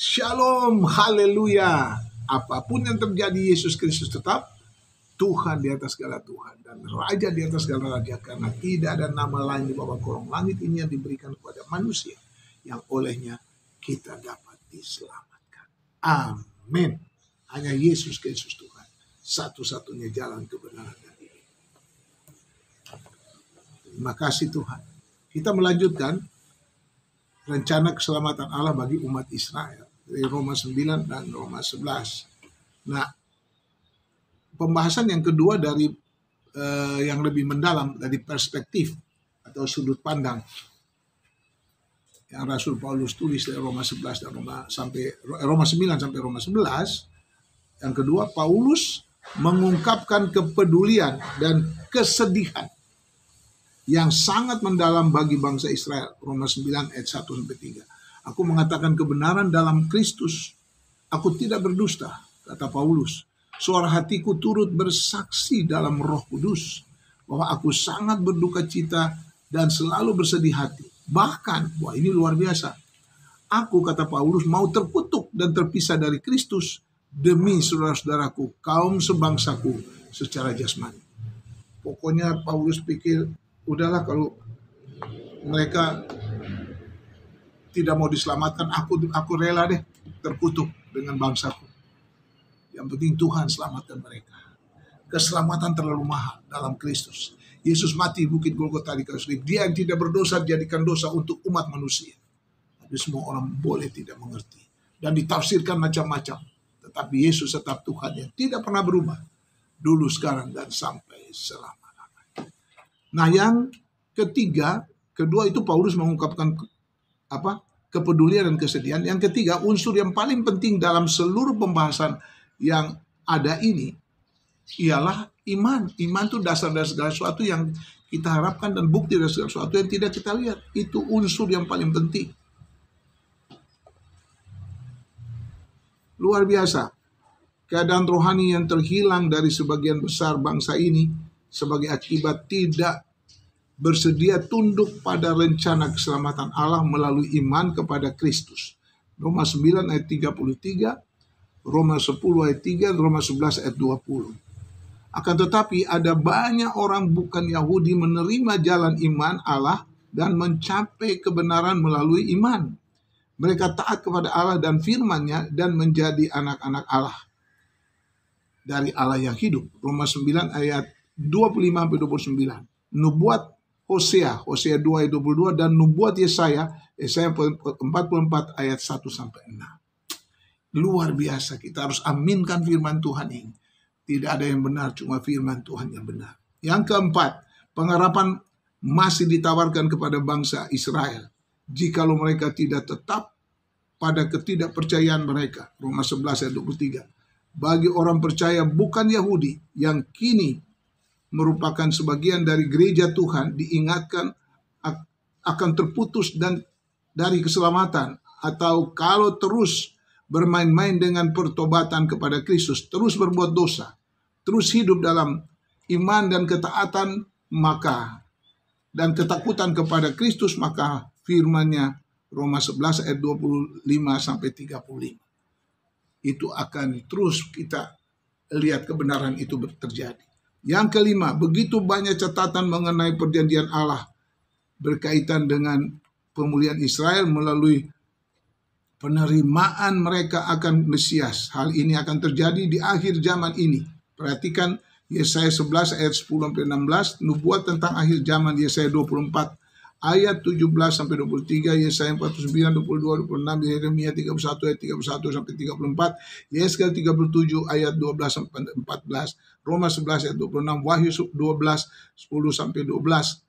Shalom, haleluya. Apapun yang terjadi, Yesus Kristus tetap Tuhan di atas segala Tuhan dan Raja di atas segala Raja, karena tidak ada nama lain di bawah kolong langit ini yang diberikan kepada manusia yang olehnya kita dapat diselamatkan. Amin. Hanya Yesus Kristus Tuhan, satu-satunya jalan kebenaran dan hidup. Terima kasih Tuhan. Kita melanjutkan rencana keselamatan Allah bagi umat Israel dari Roma 9 dan Roma 11. Nah, pembahasan yang kedua dari yang lebih mendalam dari perspektif atau sudut pandang yang Rasul Paulus tulis dari Roma 11 dan Roma 9 sampai Roma 11. Yang kedua, Paulus mengungkapkan kepedulian dan kesedihan yang sangat mendalam bagi bangsa Israel. Roma 9 ayat 1 sampai 3. Aku mengatakan kebenaran dalam Kristus. Aku tidak berdusta, kata Paulus. Suara hatiku turut bersaksi dalam Roh Kudus bahwa aku sangat berduka cita dan selalu bersedih hati. Bahkan, wah ini luar biasa. Aku, kata Paulus, mau terkutuk dan terpisah dari Kristus demi saudara-saudaraku, kaum sebangsaku secara jasmani. Pokoknya Paulus pikir, udahlah kalau mereka tidak mau diselamatkan, aku rela deh terkutuk dengan bangsaku. Yang penting Tuhan selamatkan mereka. Keselamatan terlalu mahal dalam Kristus. Yesus mati di bukit Golgota di kayu salib. Dia yang tidak berdosa dijadikan dosa untuk umat manusia. Tapi semua orang boleh tidak mengerti dan ditafsirkan macam-macam. Tetapi Yesus tetap Tuhan yang tidak pernah berubah, dulu, sekarang, dan sampai selama-lamanya. Nah, yang kedua itu Paulus mengungkapkan kepedulian dan kesedihan. Yang ketiga, unsur yang paling penting dalam seluruh pembahasan yang ada ini ialah iman. Iman itu dasar dari segala sesuatu yang kita harapkan dan bukti dari segala sesuatu yang tidak kita lihat. Itu unsur yang paling penting. Luar biasa. Keadaan rohani yang terhilang dari sebagian besar bangsa ini sebagai akibat tidak bersedia tunduk pada rencana keselamatan Allah melalui iman kepada Kristus. Roma 9 ayat 33, Roma 10 ayat 3, Roma 11 ayat 20. Akan tetapi ada banyak orang bukan Yahudi menerima jalan iman Allah dan mencapai kebenaran melalui iman. Mereka taat kepada Allah dan firman-Nya dan menjadi anak-anak Allah dari Allah yang hidup. Roma 9 ayat 25-29. Nubuat Hosea 2 ayat 22 dan nubuat Yesaya 44 ayat 1-6. Luar biasa, kita harus aminkan firman Tuhan ini. Tidak ada yang benar, cuma firman Tuhan yang benar. Yang keempat, pengharapan masih ditawarkan kepada bangsa Israel jikalau mereka tidak tetap pada ketidakpercayaan mereka. Roma 11 ayat 23. Bagi orang percaya bukan Yahudi yang kini merupakan sebagian dari gereja Tuhan, diingatkan akan terputus dan dari keselamatan, atau kalau terus bermain-main dengan pertobatan kepada Kristus, terus berbuat dosa, terus hidup dalam iman dan ketaatan, maka dan ketakutan kepada Kristus, maka firman-Nya Roma 11 ayat 25-35 itu akan terus kita lihat kebenaran itu terjadi. Yang kelima, begitu banyak catatan mengenai perjanjian Allah berkaitan dengan pemulihan Israel melalui penerimaan mereka akan Mesias. Hal ini akan terjadi di akhir zaman ini. Perhatikan Yesaya 11 ayat 10-16, nubuat tentang akhir zaman Yesaya 24 ayat 17-23, Yesaya 49, 22, 26, Yeremia 31 ayat 31-34, Yesaya 37 ayat 12-14, Roma 11 ayat 26, Wahyu 12, 10-12.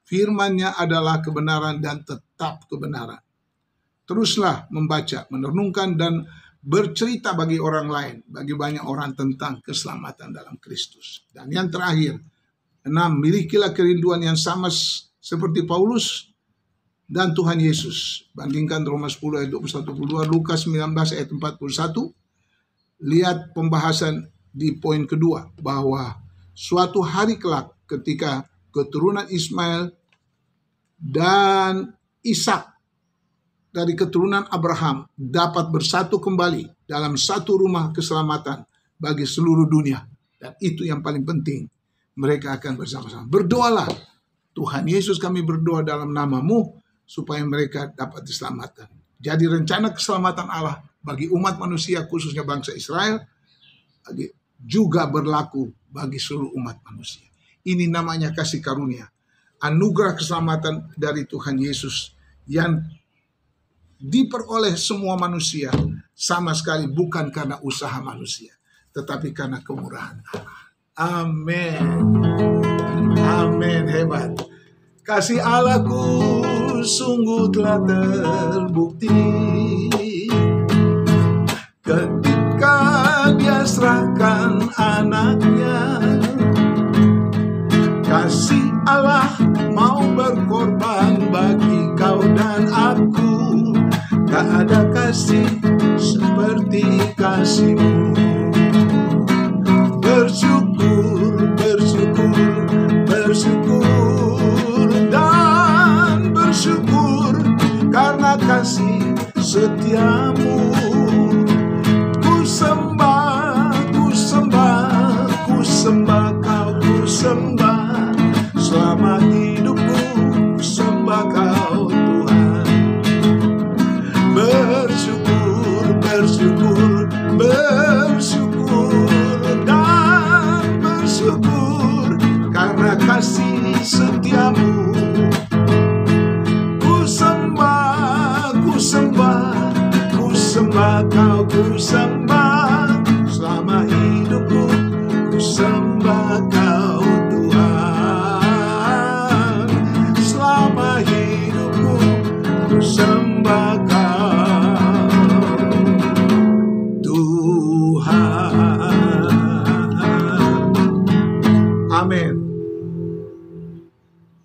Firman-Nya adalah kebenaran dan tetap kebenaran. Teruslah membaca, merenungkan, dan bercerita bagi orang lain, bagi banyak orang tentang keselamatan dalam Kristus. Dan yang terakhir, 6, milikilah kerinduan yang sama seperti Paulus dan Tuhan Yesus. Bandingkan Roma 10 ayat 21-22, Lukas 19 ayat 41. Lihat pembahasan di poin kedua, bahwa suatu hari kelak ketika keturunan Ismail dan Ishak dari keturunan Abraham dapat bersatu kembali dalam satu rumah keselamatan bagi seluruh dunia. Dan itu yang paling penting. Mereka akan bersama-sama. Berdoalah. Tuhan Yesus, kami berdoa dalam nama-Mu supaya mereka dapat diselamatkan. Jadi rencana keselamatan Allah bagi umat manusia, khususnya bangsa Israel, juga berlaku bagi seluruh umat manusia. Ini namanya kasih karunia. Anugerah keselamatan dari Tuhan Yesus yang diperoleh semua manusia, sama sekali bukan karena usaha manusia, tetapi karena kemurahan Allah. Amin. Amin. Hebat. Kasih Allahku sungguh telah terbukti ketika Dia serahkan anaknya. Kasih Allah mau berkorban bagi kau dan aku. Tak ada kasih seperti kasih-Mu. Bersyukur, bersyukur, bersyukur dan bersyukur karena kasih setia-Mu. Ku sembah, ku sembah, ku sembah Kau, ku sembah selama hidupku, ku sembah Kau Tuhan. Bersyukur, bersyukur, bersyukur dan bersyukur karena kasih setia-Mu. Ku sembah, ku sembah, ku sembah Kau, ku sembah selama hidupku, ku sembah Kau Tuhan. Selama hidupku, ku sembah Kau Tuhan. Amin.